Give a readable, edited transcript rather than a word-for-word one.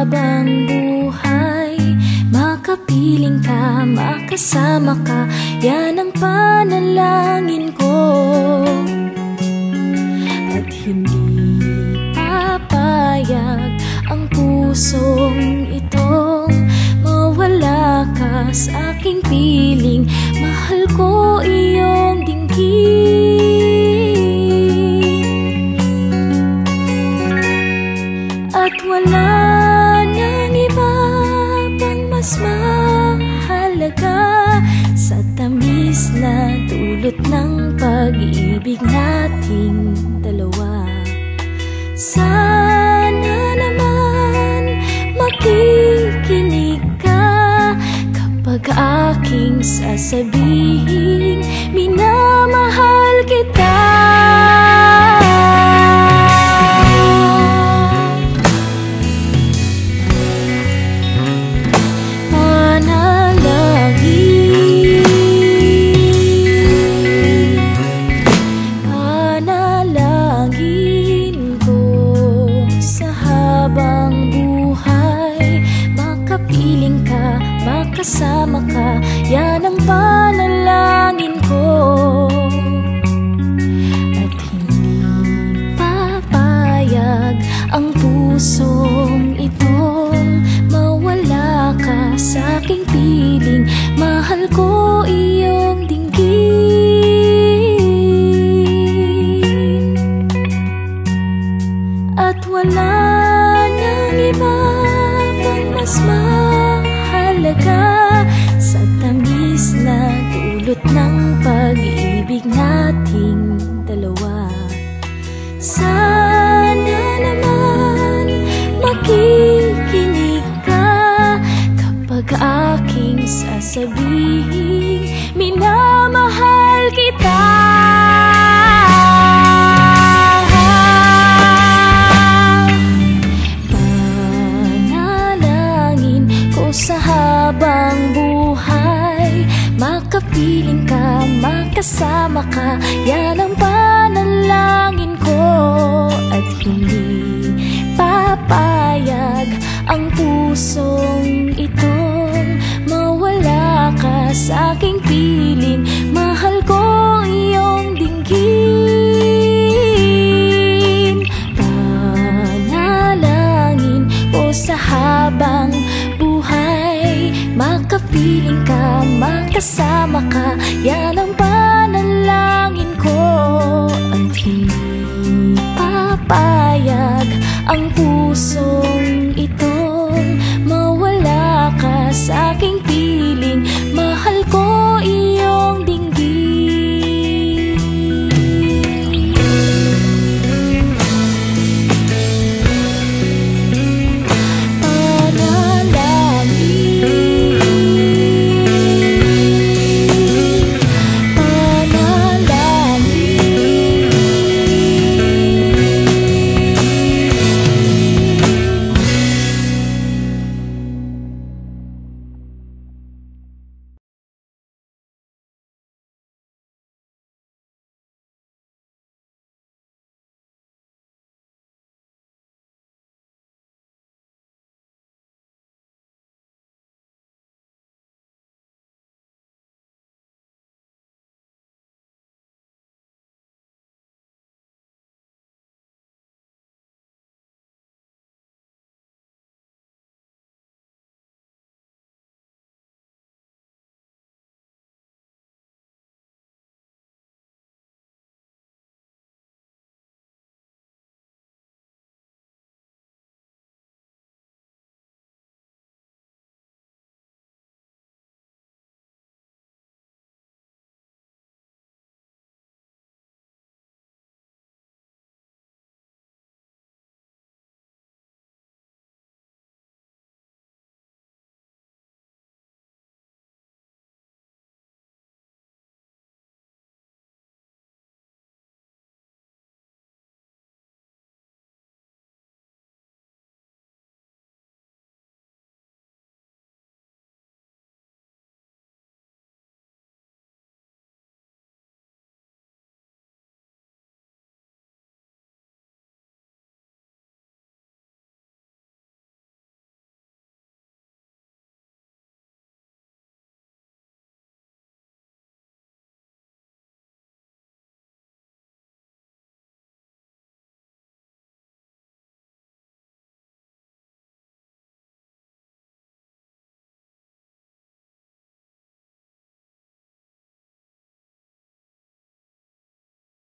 habang buhay. Makapiling ka, makasama ka, yan ang panalangin ko. At hindi papayag ang pusong itong mawala ka sa aking piling. Mahal ko iyong dinggin, at wala nang iba pang mas mahalaga sa tamis na dulot ng pag-ibig nating dalawa. Sana naman makikinig ka kapag aking sasabihin minamahal kita. Panalangin ko sa habang buhay. Makapiling ka, makasama ka, yan ang panalangin ko. At hindi papayag ang pusong itong mawala ka sa aking piling. Mahal ko iyong dinggin, at wala nang iba pang mas mahalaga sa tamis na dulot ng pag-ibig nating dalawa. Sana naman makikinig ka kapag aking sasabihin minamahal kita. Panalangin ko sa habang buhay. Makapiling ka, makasama ka, yan ang panalangin ko. At hindi papayag ang pusong itong mawala ka sa aking piling. Mahal ko iyong dinggin. Panalangin ko sa habang buhay. Makapiling ka, makasama ka, yan ang panalangin ko. At hindi papayag ang pusong itong mawala ka sa aking